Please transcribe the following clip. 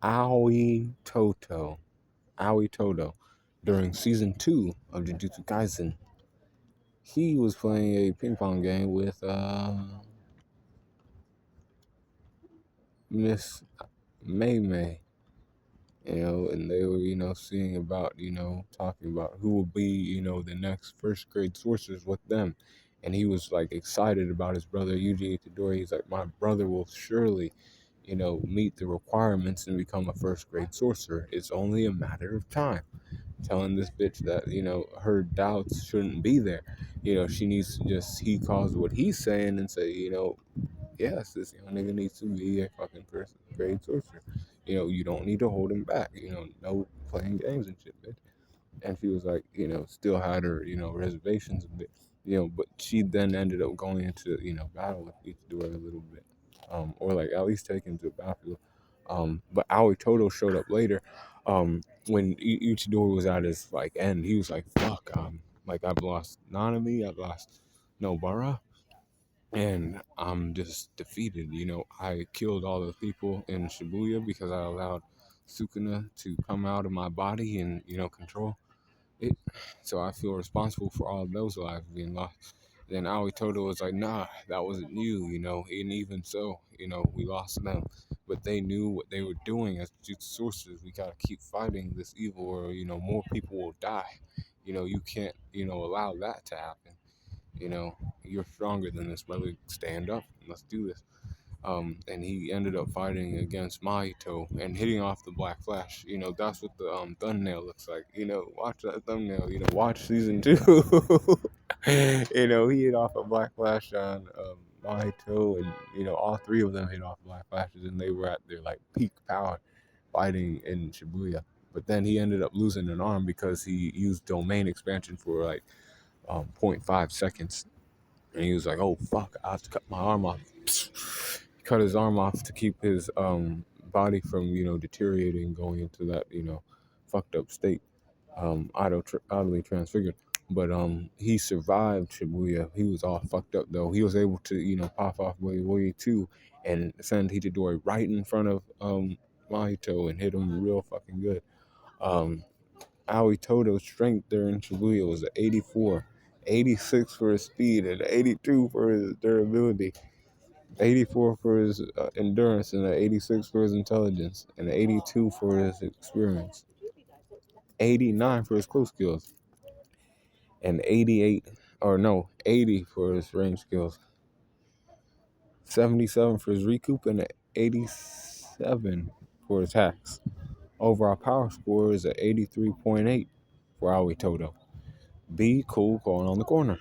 Aoi Todo, during season 2 of Jujutsu Kaisen, he was playing a ping pong game with Miss Mei Mei, and they were, seeing about, talking about who will be, the next first grade sorcerers with them. And he was like excited about his brother Yuji Itadori. He's like, my brother will surely, meet the requirements and become a first grade sorcerer. It's only a matter of time. Telling this bitch that, her doubts shouldn't be there. She needs to just, he calls what he's saying and say, yes, this young nigga needs to be a fucking first grade sorcerer. You don't need to hold him back. No playing games and shit, bitch. And she was like, still had her, reservations a bit, but she then ended up going into, battle with Itadori a little bit, or like at least taken to the battlefield. But Aoi Todo showed up later, when Itadori was at his like end. He was like, fuck, like I've lost Nanami, I've lost Nobara, and I'm just defeated. I killed all the people in Shibuya because I allowed Sukuna to come out of my body and, control it. So I feel responsible for all of those lives being lost. Then Aoi Todo was like, nah, that wasn't you, and even so, we lost them. But they knew what they were doing as jutsu sorcerers. We gotta keep fighting this evil or, more people will die. You can't, allow that to happen. You're stronger than this, brother. Stand up and let's do this. And he ended up fighting against Mahito and hitting off the Black Flash. That's what the thumbnail looks like. Watch that thumbnail. Watch season 2. He hit off a Black Flash on Mahito, and all three of them hit off Black Flashes, and they were at their like peak power fighting in Shibuya. But then he ended up losing an arm because he used domain expansion for like zero point 0.5 seconds, and he was like, "Oh fuck, I have to cut my arm off." He cut his arm off to keep his body from deteriorating, going into that fucked up state, oddly transfigured. But he survived Shibuya. He was all fucked up though. He was able to pop off Way 2 and send Hitadori right in front of Mahito and hit him real fucking good. Um, Aoi Todo's strength there in Shibuya was an 84, 86 for his speed, and 82 for his durability, 84 for his endurance, and an 86 for his intelligence, and an 82 for his experience, 89 for his close skills, and 80 for his range skills, 77 for his recoup, and an 87 for his hacks. Overall power score is an 83.8 for Aoi Todo. Be cool going on the corner.